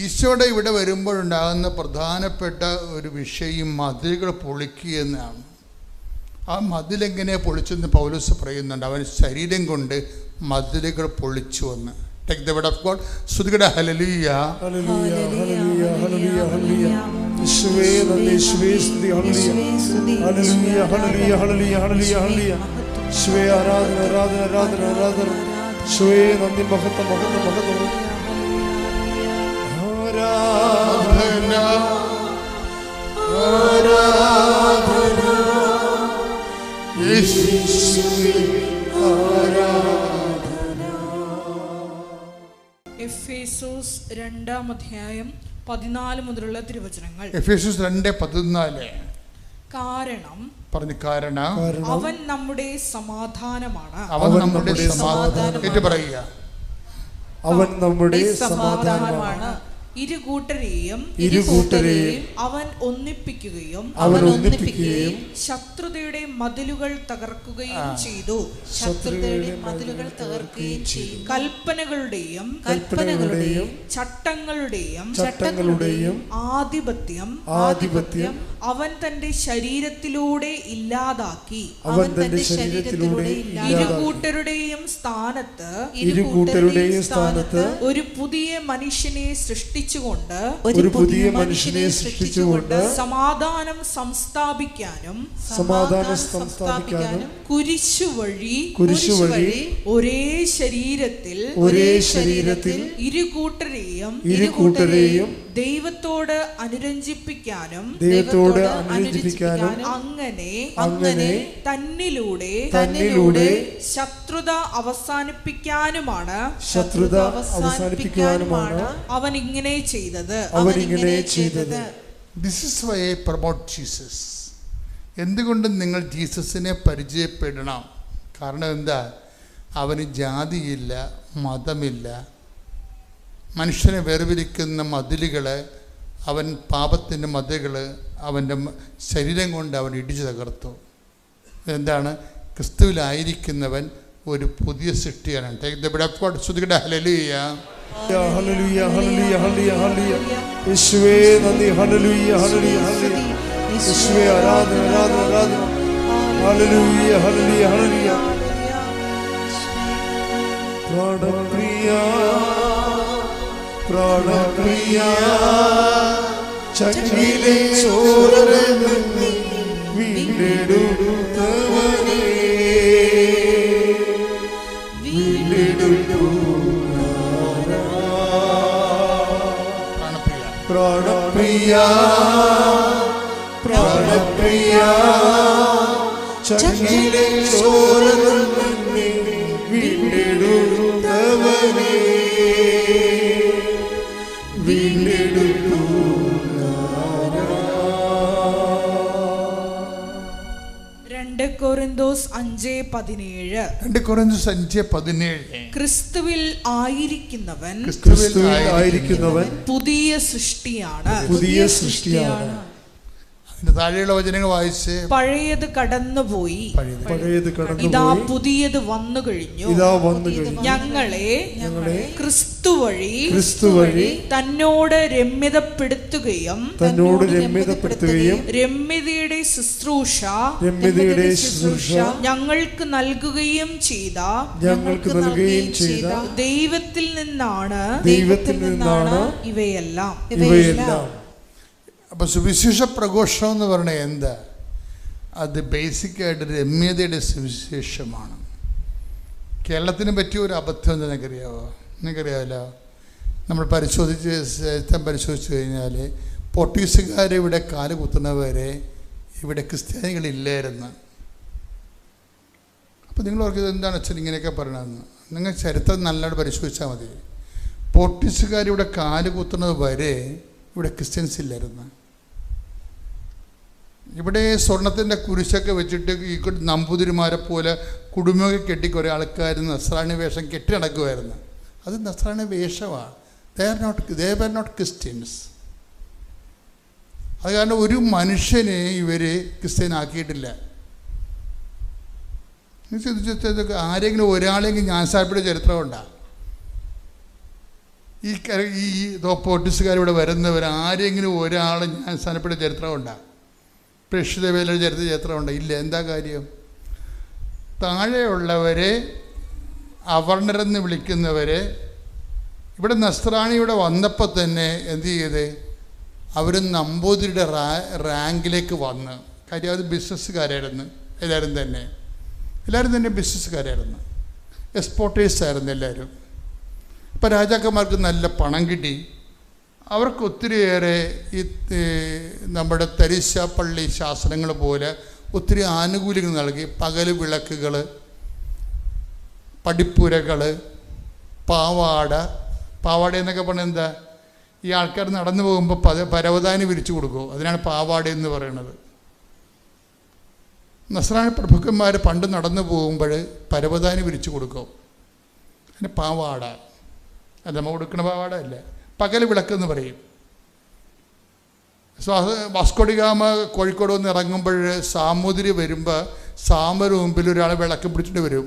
ഈശോയുടെ ഇവിടെ വരുമ്പോഴുണ്ടാകുന്ന പ്രധാനപ്പെട്ട ഒരു വിഷയം മതിലുകൾ പൊളിക്കുക എന്നാണ്. ആ മതിലെങ്ങനെ പൊളിച്ചെന്ന് പൗലോസ് പറയുന്നുണ്ട്. അവൻ ശരീരം കൊണ്ട് മതിലുകൾ പൊളിച്ചു എന്ന്. Take the word of God. സ്തുതിക്കട്ടെ. ഹല്ലേലൂയ, ഹല്ലേലൂയ, ഹല്ലേലൂയ, ഹല്ലേലൂയ, ഹല്ലേലൂയ. യേശുവേ നന്ദി, യേശുവേ സ്തുതി, ഹല്ലേലൂയ, ഹല്ലേലൂയ, ഹല്ലേലൂയ, ഹല്ലേലൂയ, ഹല്ലേലൂയ, ഹല്ലേലൂയ. യേശുവേ ആരാധന, ആരാധന, ആരാധന, ആരാധന. യേശുവേ നന്ദി, മഹത്വം, മഹത്വം, മഹത്വം. ആരാധന, ആരാധന, യേശുവേ ആരാധന. എഫേസോസ് 2-ാം അധ്യായം 14 മുതലുള്ള തിരുവചനങ്ങൾ. എഫേസോസ് 2:14. കാരണം അവൻ നമ്മുടെ സമാധാനമാണ്. അവൻ നമ്മുടെ സമാധാനം. ഏറ്റു പറയുക. അവൻ നമ്മുടെ സമാധാനമാണ്. ഇരുകൂട്ടരെയും അവൻ ഒന്നിപ്പിക്കുകയും ശത്രുതയുടെ മതിലുകൾ തകർക്കുകയും ചെയ്തു. കൽപ്പനകളുടെയും ചട്ടങ്ങളുടെയും ആധിപത്യം അവൻ തന്റെ ശരീരത്തിലൂടെ ഇല്ലാതാക്കി. ഇരുകൂട്ടരുടെയും സ്ഥാനത്ത് ഒരു പുതിയ മനുഷ്യനെ സൃഷ്ടിച്ചുകൊണ്ട് സമാധാനം സംസ്ഥാപിക്കാനും കുരിശു വഴി ഒരേ ശരീരത്തിൽ ഇരുകൂട്ടരെയും ദൈവത്തോട് അനുരഞ്ജിപ്പിക്കാനും അങ്ങനെ തന്നിലൂടെ ശത്രുത അവസാനിപ്പിക്കാനുമാണ് അവൻ ഇങ്ങനെ ചെയ്തത്. This is why I promote Jesus. എന്തുകൊണ്ടും നിങ്ങൾ ജീസസിനെ പരിചയപ്പെടണം. കാരണം എന്താ? അവന് ജാതിയില്ല, മതമില്ല. മനുഷ്യനെ വേർതിരിക്കുന്ന മതിലുകൾ, അവൻ പാപത്തിൻ്റെ മതിലുകൾ അവൻ്റെ ശരീരം കൊണ്ട് അവൻ ഇടിച്ചു തകർത്തു. എന്താണ്? ക്രിസ്തുവിലായിരിക്കുന്നവൻ ഒരു പുതിയ സൃഷ്ടിയാണ്. ശ്രുതികട. ഹല്ലേലൂയ, ഹല്ലേലൂയ, ഹല്ലേലൂയ, ഹല്ലേലൂയ, ഹല്ലേലൂയ. യേശുവേ നന്ദി. ഹല്ലേലൂയ, ഹല്ലേലൂയ, ഹല്ലേലൂയ. യേശുവേ ആരാധന, ആരാധന, ആരാധന. ഹല്ലേലൂയ, ഹല്ലേലൂയ, ഹല്ലേലൂയ. പ്രാണപ്രിയ, പ്രാണപ്രിയ, ചങ്കിലെ ചോരനെ വീണ്ടെടുത്തവനേ, പ്രാണപ്രിയ, പ്രാണപ്രിയ, ചങ്കിലെ ചോരനെ വീണ്ടെടുത്തവനേ, വീണ്ടെടുത്തു. 2 കൊരിന്തോസ് 5:17. ക്രിസ്തുവിൽ ആയിരിക്കുന്നവൻ പുതിയ സൃഷ്ടിയാണ്. താഴെയുള്ള വചനങ്ങൾ വായിച്ച്. പഴയത് കടന്നുപോയി, ഇതാ പുതിയത് വന്നു കഴിഞ്ഞു. ഞങ്ങളെ ക്രിസ്തു വഴി തന്നോട് രമ്യതപ്പെടുത്തുകയും രമ്യതയുടെ ശുശ്രൂഷ ഞങ്ങൾക്ക് നൽകുകയും ചെയ്ത ദൈവത്തിൽ നിന്നാണ് ഇവയെല്ലാം. അപ്പോൾ സുവിശേഷ പ്രഘോഷം എന്ന് പറഞ്ഞാൽ എന്താ? അത് ബേസിക്കായിട്ട് രമ്യതയുടെ സുവിശേഷമാണ്. കേരളത്തിന് പറ്റിയ ഒരു അബദ്ധം നിങ്ങൾക്കറിയാമല്ലോ. നമ്മൾ പരിശോധിച്ചു കഴിഞ്ഞാൽ പോർട്ടുഗീസുകാർ ഇവിടെ കാല് കുത്തുന്നവരെ ഇവിടെ ക്രിസ്ത്യാനികളില്ലായിരുന്നു. അപ്പോൾ നിങ്ങൾ ഓർക്കുന്നത് എന്താണ് അച്ഛൻ ഇങ്ങനെയൊക്കെ പറയണമെന്ന്? നിങ്ങൾ ചരിത്രം നല്ലതായിട്ട് പരിശോധിച്ചാൽ മതി. പോർട്ടുഗീസുകാർ ഇവിടെ കാല് കുത്തുന്നത് വരെ ഇവിടെ ക്രിസ്ത്യൻസ് ഇല്ലായിരുന്നു. ഇവിടെ സ്വർണത്തിൻ്റെ കുരിശൊക്കെ വെച്ചിട്ട് ഈ നമ്പൂതിരിമാരെ പോലെ കുടുംബമൊക്കെ കെട്ടി കുറേ ആൾക്കാർ നസ്രാണി വേഷം കെട്ടി നടക്കുമായിരുന്നു. അത് നസ്രാണി വേഷമാണ്. ദേ വർ നോട്ട് ക്രിസ്ത്യൻസ്. അത് കാരണം ഒരു മനുഷ്യനെ ഇവർ ക്രിസ്ത്യനാക്കിയിട്ടില്ല. ആരെങ്കിലും ഒരാളെങ്കിലും ജ്ഞാനസാഹിബിയുടെ ചരിത്രം ഉണ്ടാകും. ഈ പോർട്ടുഗീസുകാരിവിടെ വരുന്നവർ ആരെങ്കിലും ഒരാൾ ഞാൻ സ്ഥാനപ്പെട്ട ചരിത്രമുണ്ടാകും, പ്രേക്ഷിത വേലയുടെ ചരിത്രമുണ്ട്? ഇല്ല. എന്താ കാര്യം? താഴെയുള്ളവരെ അവർണരെന്ന് വിളിക്കുന്നവരെ ഇവിടെ നസ്രാണി ഇവിടെ വന്നപ്പോൾ തന്നെ എന്ത് ചെയ്ത് അവർ നമ്പൂതിരിയുടെ റാങ്കിലേക്ക് വന്ന്. കാര്യം അത് ബിസിനസ്സുകാരായിരുന്നു എല്ലാവരും തന്നെ ബിസിനസ്സുകാരായിരുന്നു, എക്സ്പോർട്ടേഴ്സ് ആയിരുന്നു എല്ലാവരും. ഇപ്പം രാജാക്കന്മാർക്ക് നല്ല പണം കിട്ടി, അവർക്ക് ഒത്തിരിയേറെ ഈ നമ്മുടെ തരിശാപ്പള്ളി ശാസനങ്ങൾ പോലെ ഒത്തിരി ആനുകൂല്യങ്ങൾ നൽകി. പകൽ വിളക്കുകൾ, പടിപ്പുരകൾ, പാവാട എന്നൊക്കെ പറഞ്ഞാൽ എന്താ, ഈ ആൾക്കാർ നടന്നു പോകുമ്പോൾ പരവതാനി വിരിച്ചു കൊടുക്കും, അതിനാണ് പാവാട എന്ന് പറയുന്നത്. നസ്രാണി പ്രഭുക്കന്മാർ പണ്ട് നടന്നു പോകുമ്പോൾ പരവതാനി വിരിച്ചു കൊടുക്കും, അതിന് പാവാട. അത് നമ്മൾ കൊടുക്കുന്ന പാവാട അല്ല, പകൽ വിളക്കെന്ന് പറയും. വാസ്കോഡിഗാമ കോഴിക്കോട് വന്ന് ഇറങ്ങുമ്പോൾ സാമൂതിരി വരുമ്പോൾ സാമര് മുമ്പിൽ ഒരാൾ വിളക്ക് പിടിച്ചിട്ട് വരും.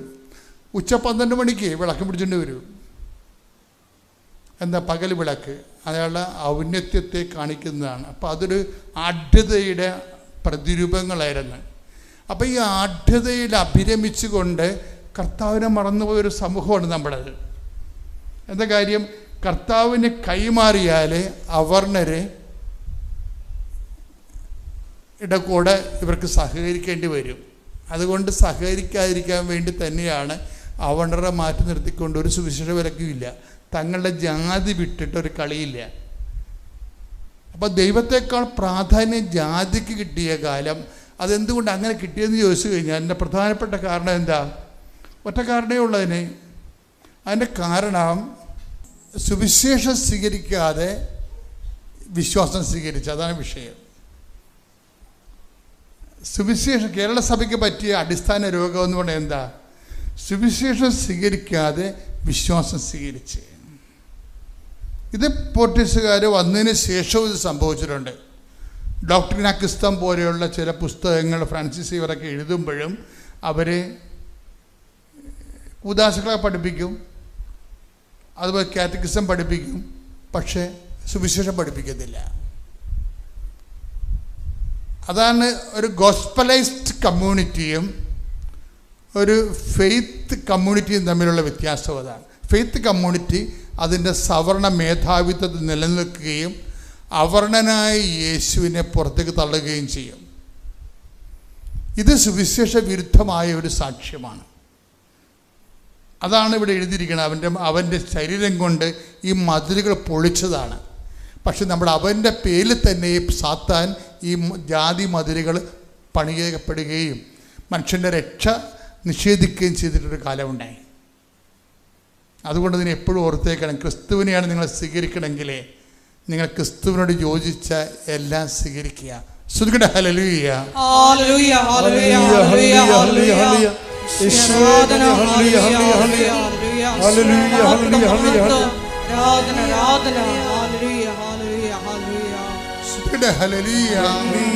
ഉച്ച 12 മണിക്ക് വിളക്ക് പിടിച്ചിട്ട് വരും. എന്താ? പകൽ വിളക്ക്. അയാളുടെ ഔന്നത്യത്തെ കാണിക്കുന്നതാണ്. അപ്പോൾ അതൊരു ആഢ്യതയുടെ പ്രതിരൂപങ്ങളായിരുന്നു. അപ്പോൾ ഈ ആഢ്യതയിൽ അഭിരമിച്ചുകൊണ്ട് കർത്താവിനെ മറന്നുപോയൊരു സമൂഹമാണ് നമ്മുടേത്. എന്താ കാര്യം? കർത്താവിനെ കൈമാറിയാൽ അവർണരെ കൂടെ ഇവർക്ക് സഹകരിക്കേണ്ടി വരും. അതുകൊണ്ട് സഹകരിക്കാതിരിക്കാൻ വേണ്ടി തന്നെയാണ് അവർണരെ മാറ്റി നിർത്തിക്കൊണ്ട് ഒരു സുവിശേഷ വിലക്കുമില്ല, തങ്ങളുടെ ജാതി വിട്ടിട്ടൊരു കളിയില്ല. അപ്പോൾ ദൈവത്തെക്കാൾ പ്രാധാന്യം ജാതിക്ക് കിട്ടിയ കാലം. അതെന്തുകൊണ്ട് അങ്ങനെ കിട്ടിയെന്ന് ചോദിച്ചു കഴിഞ്ഞാൽ അതിൻ്റെ പ്രധാനപ്പെട്ട കാരണം എന്താ? ഒറ്റ കാരണമേ ഉള്ളതിന്. അതിൻ്റെ കാരണം സുവിശേഷം സ്വീകരിക്കാതെ വിശ്വാസം സ്വീകരിച്ചു. അതാണ് വിഷയം. സുവിശേഷം കേരള സഭയ്ക്ക് പറ്റിയ അടിസ്ഥാന രോഗം എന്ന് പറഞ്ഞാൽ എന്താ? സുവിശേഷം സ്വീകരിക്കാതെ വിശ്വാസം സ്വീകരിച്ച്. ഇത് പോർട്ടുഗീസുകാർ വന്നതിന് ശേഷവും ഇത് സംഭവിച്ചിട്ടുണ്ട്. ഡോക്ടറിൻ അക്വിസ്റ്റം പോലെയുള്ള ചില പുസ്തകങ്ങൾ ഫ്രാൻസിസ് ഇവരൊക്കെ എഴുതുമ്പോഴും അവർ ഉദാസകളെ പഠിപ്പിക്കും, അതുപോലെ കാറ്റക്കിസം പഠിപ്പിക്കും, പക്ഷേ സുവിശേഷം പഠിപ്പിക്കത്തില്ല. അതാണ് ഒരു ഗോസ്പലൈസ്ഡ് കമ്മ്യൂണിറ്റിയും ഒരു ഫെയ്ത്ത് കമ്മ്യൂണിറ്റിയും തമ്മിലുള്ള വ്യത്യാസം. അതാണ് ഫെയ്ത്ത് കമ്മ്യൂണിറ്റി അതിൻ്റെ സവർണ മേധാവിത്വത്തിൽ നിലനിൽക്കുകയും അവർണനായ യേശുവിനെ പുറത്തേക്ക് തള്ളുകയും ചെയ്യും. ഇത് സുവിശേഷ വിരുദ്ധമായ ഒരു സാക്ഷ്യമാണ്. അതാണ് ഇവിടെ എഴുതിയിരിക്കുന്നത്. അവൻ്റെ ശരീരം കൊണ്ട് ഈ മതിലുകൾ പൊളിച്ചതാണ്. പക്ഷെ അവൻ്റെ പേരിൽ തന്നെ സാത്താൻ ഈ ജാതി മതിലുകൾ പണിയപ്പെടുകയും മനുഷ്യൻ്റെ രക്ഷ നിഷേധിക്കുകയും ചെയ്തിട്ടൊരു കാലമുണ്ടായി. അതുകൊണ്ട് ഇതിനെ എപ്പോഴും ഓർത്തേക്കണം. ക്രിസ്തുവിനെയാണ് നിങ്ങൾ സ്വീകരിക്കണമെങ്കിൽ നിങ്ങൾ ക്രിസ്തുവിനോട് യോജിച്ച എല്ലാം സ്വീകരിക്കുക. ശ്രുതികട ഹല്ലേലൂയ, ഹല്ലേലൂയ, ഹല്ലേലൂയ, ഹല്ലേലൂയ, ഹല്ലേലൂയ, ഹല്ലേലൂയ, ഹല്ലേലൂയ, ഹല്ലേലൂയ, ആരാധന, ആരാധന, ഹല്ലേലൂയ, ഹല്ലേലൂയ, ഹല്ലേലൂയ, ശ്രുതികട ഹല്ലേലൂയ.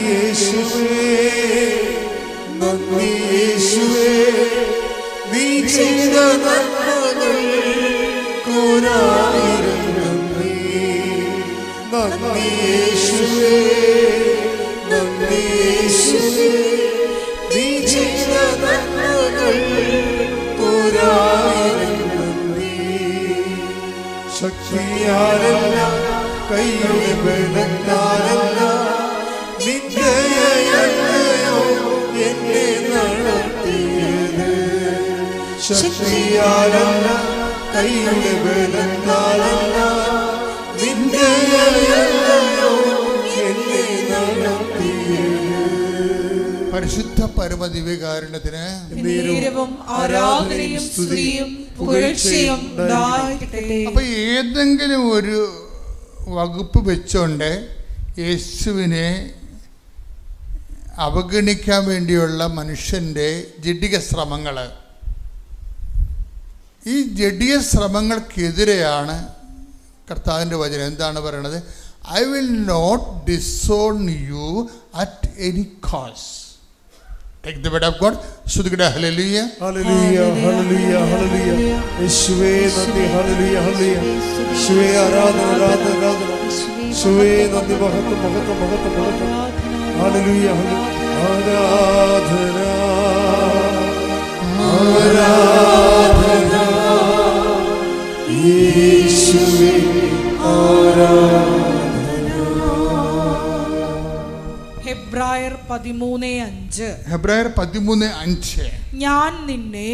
യേശുവേ നന്ദി, യേശുവേ നീ ചെയ്ത നന്മകൾ കോരായിരം നന്ദി. നന്ദി യേശുവേ, നന്ദി യേശുവേ നീ ചെയ്ത നന്മകൾ കോരായിരം നന്ദി. ശക്തിയാലല്ല, കൈയുടെ ബലത്താലല്ല, നിന്ദയല്ലയോ എന്നെ നടത്തിയത്. ശക്തിയാലല്ല, കൈയുടെ ബലത്താലല്ല, നിന്ദയല്ലയോ എന്നെ നടത്തിയത്. പരിശുദ്ധ പരമദിവ്യകാരുണ്യത്തിന് ആരാധനയും സ്തുതിയും പുകഴ്ചയും ഉണ്ടായിരിക്കട്ടെ. അപ്പോൾ ഏതെങ്കിലും ഒരു വകുപ്പ് വെച്ചുകൊണ്ട് യേശുവിനെ അവഗണിക്കാൻ വേണ്ടിയുള്ള മനുഷ്യൻ്റെ ജഡിക ശ്രമങ്ങൾ, ഈ ജഡിക ശ്രമങ്ങൾക്കെതിരെയാണ് കർത്താവിൻ്റെ വചനം. എന്താണ് പറയണത്? I will not disown you at any cost. Take the word of God. ശ്രുതിക്കട്ടെ ഹല്ലേലൂയ. ഹല്ലേലൂയ ഹല്ലേലൂയ ഹല്ലേലൂയ. യേശുവേ നന്ദി. ഹല്ലേലൂയ ഹല്ലേലൂയ. യേശുവേ ആരാധന ആരാധന ആരാധന. യേശുവേ നന്ദി. മഹത്വം മഹത്വം മഹത്വം മഹത്വം. ഹല്ലേലൂയ ആരാധന ആരാധന യേശുവേ ആരാധന. ഹെബ്രായർ 13:5. ഹെബ്രായർ 13:5. ഞാൻ നിന്നെ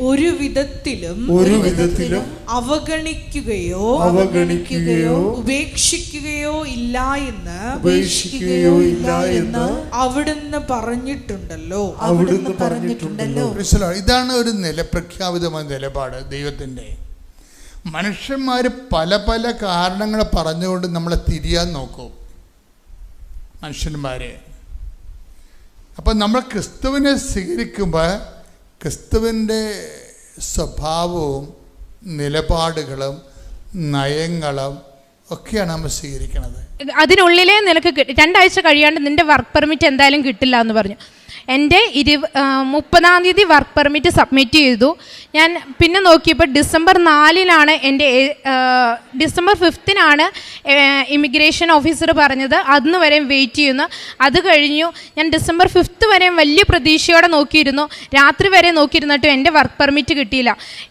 ഒരു വിധത്തിലും അവഗണിക്കുകയോ ഉപേക്ഷിക്കുകയോ ഇല്ല എന്ന് അവിടുന്ന് പറഞ്ഞിട്ടുണ്ടല്ലോ. ഇതാണ് ഒരു പ്രഖ്യാപിതമായ നിലപാട് ദൈവത്തിൻ്റെ. മനുഷ്യന്മാർ പല പല കാരണങ്ങൾ പറഞ്ഞുകൊണ്ട് നമ്മളെ തിരിയാൻ നോക്കും മനുഷ്യന്മാർ. അപ്പം നമ്മൾ ക്രിസ്തുവിനെ സ്വീകരിക്കുമ്പോൾ ക്രിസ്തുവിൻ്റെ സ്വഭാവവും നിലപാടുകളും നയങ്ങളും ഒക്കെയാണ് നമ്മൾ സ്വീകരിക്കുന്നത്. അതിനുള്ളിലേ നിനക്ക് 2 ആഴ്ച കഴിയാണ്ട് നിന്റെ വർക്ക് പെർമിറ്റ് എന്തായാലും കിട്ടില്ല എന്ന് പറഞ്ഞു. എൻ്റെ 30-ാം തീയതി വർക്ക് പെർമിറ്റ് സബ്മിറ്റ് ചെയ്തു. ഞാൻ പിന്നെ നോക്കിയപ്പോൾ ഡിസംബർ 4-നാണ് എൻ്റെ ഡിസംബർ 5-നാണ് ഇമിഗ്രേഷൻ ഓഫീസർ പറഞ്ഞത് അന്ന് വരെ വെയിറ്റ് ചെയ്യുന്നു. അത് കഴിഞ്ഞു. ഞാൻ ഡിസംബർ 5 വരെയും വലിയ പ്രതീക്ഷയോടെ നോക്കിയിരുന്നു. രാത്രി വരെ നോക്കിയിരുന്നിട്ടും എൻ്റെ വർക്ക് പെർമിറ്റ് കിട്ടിയില്ല.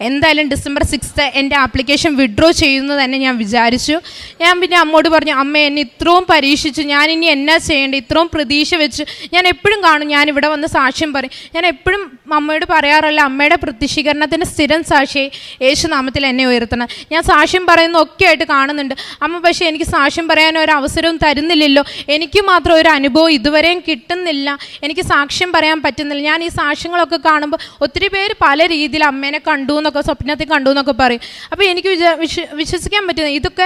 എന്തായാലും ഡിസംബർ 6 എൻ്റെ ആപ്ലിക്കേഷൻ വിഡ്രോ ചെയ്യുന്നു തന്നെ ഞാൻ വിചാരിച്ചു. ഞാൻ പിന്നെ അമ്മോട് പറഞ്ഞു, അമ്മ എന്നെ ഇത്രയും പരീക്ഷിച്ചു, ഞാനിനി എന്നാ ചെയ്യേണ്ടത്? ഇത്രയും പ്രതീക്ഷ വെച്ച് ഞാൻ എപ്പോഴും കാണും, ഞാനിവിടെ വന്ന് സാക്ഷ്യം പറയും. ഞാൻ എപ്പോഴും അമ്മയോട് പറയാറില്ല, അമ്മയുടെ പ്രത്യക്ഷീകരണത്തിൻ്റെ സ്ഥിരം സാക്ഷിയായി യേശുനാമത്തിൽ എന്നെ ഉയർത്തണം. ഞാൻ സാക്ഷ്യം പറയുന്നതൊക്കെ ആയിട്ട് കാണുന്നുണ്ട് അമ്മ, പക്ഷേ എനിക്ക് സാക്ഷ്യം പറയാൻ ഒരു അവസരവും തരുന്നില്ലല്ലോ. എനിക്ക് മാത്രം ഒരു അനുഭവം ഇതുവരെയും കിട്ടുന്നില്ല, എനിക്ക് സാക്ഷ്യം പറയാൻ പറ്റുന്നില്ല. ഞാൻ ഈ സാക്ഷ്യങ്ങളൊക്കെ കാണുമ്പോൾ ഒത്തിരി പേര് പല രീതിയിൽ അമ്മേനെ കണ്ടു എന്നൊക്കെ, സ്വപ്നത്തിൽ കണ്ടു എന്നൊക്കെ പറയും. അപ്പോൾ എനിക്ക് വിശ്വസിക്കാൻ പറ്റുന്നത് ഇതൊക്കെ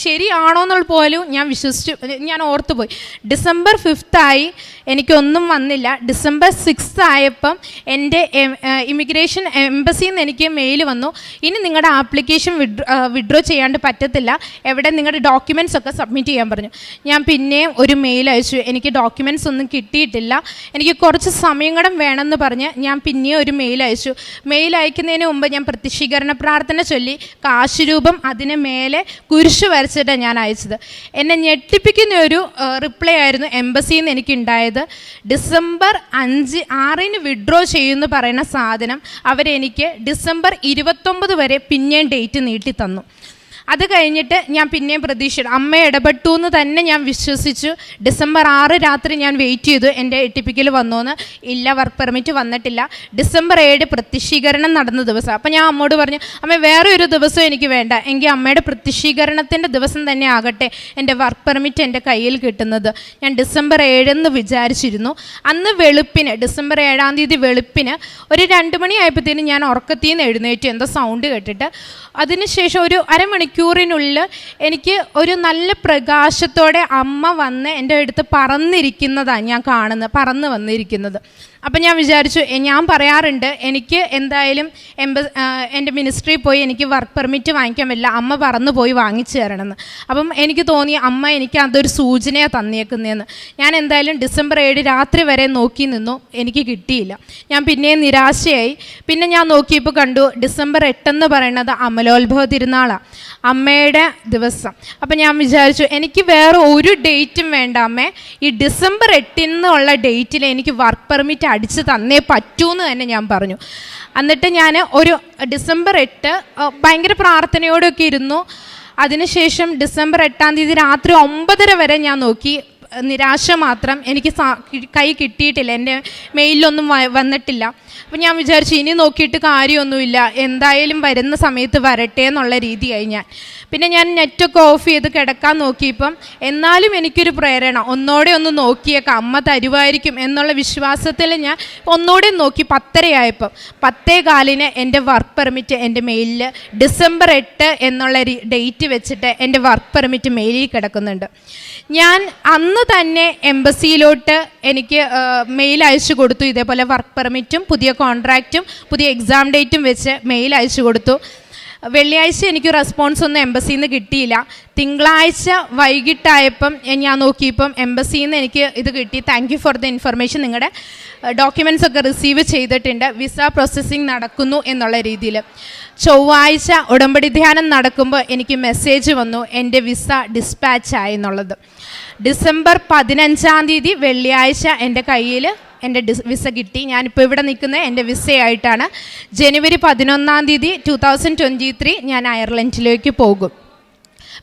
ശരിയാണോ എന്നുള്ള പോലും ഞാൻ ഓർത്തുപോയി. ഡിസംബർ 5 എനിക്കൊന്നും വന്നില്ല. ഡിസംബർ 6 ആയപ്പം എൻ്റെ ഇമിഗ്രേഷൻ എംബസിയിൽ നിന്ന് എനിക്ക് മെയിൽ വന്നു, ഇനി നിങ്ങളുടെ ആപ്ലിക്കേഷൻ വിഡ്രോ ചെയ്യാണ്ട് പറ്റത്തില്ല, എവിടെ നിങ്ങളുടെ ഡോക്യുമെൻറ്റ്സ് ഒക്കെ സബ്മിറ്റ് ചെയ്യാൻ പറഞ്ഞു. ഞാൻ പിന്നെയും ഒരു മെയിൽ അയച്ചു, എനിക്ക് ഡോക്യുമെൻറ്റ്സ് ഒന്നും കിട്ടിയിട്ടില്ല, എനിക്ക് കുറച്ച് സമയം കൂടെ വേണമെന്ന് പറഞ്ഞ് ഞാൻ പിന്നെയും ഒരു മെയിൽ അയച്ചു. മെയിൽ അയക്കുന്നതിന് മുമ്പ് ഞാൻ പ്രത്യക്ഷീകരണ പ്രാർത്ഥന ചൊല്ലി കാശുരൂപം അതിന് മേലെ കുരിശ് വരച്ചിട്ടാണ് ഞാൻ അയച്ചത്. എന്നെ ഞെട്ടിപ്പിക്കുന്ന ഒരു റിപ്ലൈ ആയിരുന്നു എംബസിയിൽ നിന്ന് എനിക്കുണ്ടായത്. ഡിസംബർ 6-ന് വിഡ്രോ ചെയ്യുമെന്ന് പറയുന്ന സാധനം അവരെനിക്ക് ഡിസംബർ 29 വരെ പിന്നെയും ഡേറ്റ് നീട്ടി തന്നു. അത് കഴിഞ്ഞിട്ട് ഞാൻ പിന്നെയും പ്രതീക്ഷിച്ചു, അമ്മ ഇടപെട്ടു എന്ന് തന്നെ ഞാൻ വിശ്വസിച്ചു. ഡിസംബർ 6 രാത്രി ഞാൻ വെയിറ്റ് ചെയ്തു എൻ്റെ ടിപ്പിക്കൽ വന്നോന്ന്. ഇല്ല, വർക്ക് പെർമിറ്റ് വന്നിട്ടില്ല. ഡിസംബർ 7 പ്രത്യക്ഷീകരണം നടന്ന ദിവസം. അപ്പം ഞാൻ അമ്മോട് പറഞ്ഞു, അമ്മ വേറെ ഒരു ദിവസം എനിക്ക് വേണ്ട, എങ്കിൽ അമ്മയുടെ പ്രത്യക്ഷീകരണത്തിൻ്റെ ദിവസം തന്നെ ആകട്ടെ എൻ്റെ വർക്ക് പെർമിറ്റ് എൻ്റെ കയ്യിൽ കിട്ടുന്നത്. ഞാൻ ഡിസംബർ 7 വിചാരിച്ചിരുന്നു. അന്ന് വെളുപ്പിന്, ഡിസംബർ 7-ാം തീയതി വെളുപ്പിന് ഒരു 2 മണിയായപ്പോഴത്തേനും ഞാൻ ഉറക്കത്തിൽ നിന്ന് എഴുന്നേറ്റു, എന്തോ സൗണ്ട് കേട്ടിട്ട്. അതിനുശേഷം ഒരു അരമണിക്കൂറിനുള്ളിൽ എനിക്ക് ഒരു നല്ല പ്രകാശത്തോടെ അമ്മ വന്ന് എൻ്റെ അടുത്ത് പറന്നിരിക്കുന്നതാണ് ഞാൻ കാണുന്നത്, പറന്ന് വന്നിരിക്കുന്നത്. അപ്പം ഞാൻ വിചാരിച്ചു, ഞാൻ പറയാറുണ്ട് എനിക്ക് എന്തായാലും എൻ്റെ മിനിസ്ട്രിയിൽ പോയി എനിക്ക് വർക്ക് പെർമിറ്റ് വാങ്ങിക്കാൻ പറ്റില്ല, അമ്മ പറന്നു പോയി വാങ്ങിച്ചു തരണമെന്ന്. അപ്പം എനിക്ക് തോന്നി അമ്മ എനിക്ക് അതൊരു സൂചനയാണ് തന്നേക്കുന്നതെന്ന്. ഞാൻ എന്തായാലും ഡിസംബർ 7 രാത്രി വരെ നോക്കി നിന്നു, എനിക്ക് കിട്ടിയില്ല. ഞാൻ പിന്നെയും നിരാശയായി. പിന്നെ ഞാൻ നോക്കിയപ്പോൾ കണ്ടു ഡിസംബർ 8 പറയുന്നത് അമലോത്ഭവ തിരുനാളാണ്, അമ്മയുടെ ദിവസം. അപ്പം ഞാൻ വിചാരിച്ചു എനിക്ക് വേറെ ഒരു ഡേറ്റും വേണ്ട അമ്മേ, ഈ ഡിസംബർ 8 ഡേറ്റിൽ എനിക്ക് വർക്ക് പെർമിറ്റ് അടിച്ച് തന്നേ പറ്റൂന്ന് തന്നെ ഞാൻ പറഞ്ഞു. എന്നിട്ട് ഞാൻ ഒരു ഡിസംബർ 8 ഭയങ്കര പ്രാർത്ഥനയോടൊക്കെ ഇരുന്നു. അതിനുശേഷം ഡിസംബർ 8-ാം തീയതി രാത്രി 9:30 വരെ ഞാൻ നോക്കി, നിരാശ മാത്രം. എനിക്ക് കൈ കിട്ടിയിട്ടില്ല, എൻ്റെ മെയിലൊന്നും വന്നിട്ടില്ല. അപ്പം ഞാൻ വിചാരിച്ചു ഇനി നോക്കിയിട്ട് കാര്യമൊന്നുമില്ല, എന്തായാലും വരുന്ന സമയത്ത് വരട്ടെ എന്നുള്ള രീതിയായി ഞാൻ. പിന്നെ ഞാൻ നെറ്റൊക്കെ ഓഫ് ചെയ്ത് കിടക്കാൻ നോക്കിയപ്പം എന്നാലും എനിക്കൊരു പ്രേരണ, ഒന്നോടെ ഒന്ന് നോക്കിയേക്കാം, അമ്മ തരുമായിരിക്കും എന്നുള്ള വിശ്വാസത്തിൽ ഞാൻ ഒന്നോടെ നോക്കി. 10:30 10:15 എൻ്റെ വർക്ക് പെർമിറ്റ് എൻ്റെ മെയിലിൽ ഡിസംബർ 8 എന്നുള്ള ഡേറ്റ് വെച്ചിട്ട് എൻ്റെ വർക്ക് പെർമിറ്റ് മെയിലിൽ കിടക്കുന്നുണ്ട്. ഞാൻ അന്ന് തന്നെ എംബസിയിലോട്ട് എനിക്ക് മെയിൽ അയച്ചു കൊടുത്തു, ഇതേപോലെ വർക്ക് പെർമിറ്റും പുതിയ കോൺട്രാക്റ്റും പുതിയ എക്സാം ഡേറ്റും വെച്ച് മെയിൽ അയച്ചു കൊടുത്തു. വെള്ളിയാഴ്ച എനിക്ക് റെസ്പോൺസ് ഒന്നും എംബസിയിൽ നിന്ന് കിട്ടിയില്ല. തിങ്കളാഴ്ച വൈകിട്ടായപ്പം ഞാൻ നോക്കിയപ്പം എംബസിയിൽ നിന്ന് എനിക്ക് ഇത് കിട്ടി. Thank you for the information, നിങ്ങളുടെ ഡോക്യുമെൻറ്റ്സ് ഒക്കെ റിസീവ് ചെയ്തിട്ടുണ്ട്, വിസ പ്രോസസ്സിങ് നടക്കുന്നു എന്നുള്ള രീതിയിൽ. ചൊവ്വാഴ്ച ഉടമ്പടി ധ്യാനം നടക്കുമ്പോൾ എനിക്ക് മെസ്സേജ് വന്നു എൻ്റെ വിസ ഡിസ്പാച്ച് ആയി എന്നുള്ളത്. ഡിസംബർ 15 വെള്ളിയാഴ്ച എൻ്റെ കയ്യിൽ എൻ്റെ വിസ കിട്ടി. ഞാനിപ്പോൾ ഇവിടെ നിൽക്കുന്നത് എൻ്റെ വിസയായിട്ടാണ്. ജനുവരി 11 2023 ഞാൻ അയർലൻഡിലേക്ക് പോകും.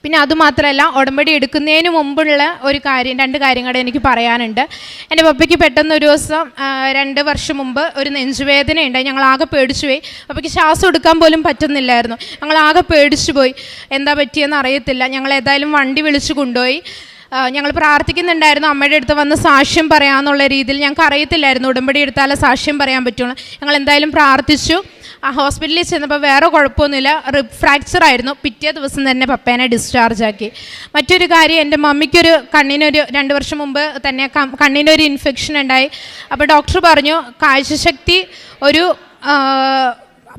പിന്നെ അതുമാത്രമല്ല, ഉടമ്പടി എടുക്കുന്നതിന് മുമ്പുള്ള ഒരു കാര്യം, 2 കാര്യങ്ങൾ എനിക്ക് പറയാനുണ്ട്. എൻ്റെ പപ്പയ്ക്ക് പെട്ടെന്ന് ഒരു ദിവസം 2 വർഷം മുമ്പ് ഒരു നെഞ്ചുവേദന ഉണ്ടായി. ഞങ്ങളാകെ പേടിച്ചു പോയി. പപ്പയ്ക്ക് ശ്വാസം എടുക്കാൻ പോലും പറ്റുന്നില്ലായിരുന്നു. ഞങ്ങളാകെ പേടിച്ചു പോയി. എന്താ പറ്റിയെന്ന് അറിയത്തില്ല. ഞങ്ങൾ ഏതായാലും വണ്ടി വിളിച്ച് കൊണ്ടുപോയി. ഞങ്ങൾ പ്രാർത്ഥിക്കുന്നുണ്ടായിരുന്നു അമ്മയുടെ അടുത്ത് വന്ന് സാക്ഷ്യം പറയാമെന്നുള്ള രീതിയിൽ. ഞങ്ങൾക്ക് അറിയത്തില്ലായിരുന്നു ഉടമ്പടി എടുത്താലേ സാക്ഷ്യം പറയാൻ പറ്റുള്ളൂ. ഞങ്ങൾ എന്തായാലും പ്രാർത്ഥിച്ചു. ആ ഹോസ്പിറ്റലിൽ ചെന്നപ്പോൾ വേറെ കുഴപ്പമൊന്നുമില്ല, റിബ് ഫ്രാക്ചർ ആയിരുന്നു. പിറ്റേ ദിവസം തന്നെ പപ്പേനെ ഡിസ്ചാർജ് ആക്കി. മറ്റൊരു കാര്യം, എൻ്റെ മമ്മിക്കൊരു കണ്ണിനൊരു 2 വർഷം മുമ്പ് തന്നെ കണ്ണിനൊരു ഇൻഫെക്ഷൻ ഉണ്ടായി. അപ്പോൾ ഡോക്ടർ പറഞ്ഞു കാഴ്ചശക്തി ഒരു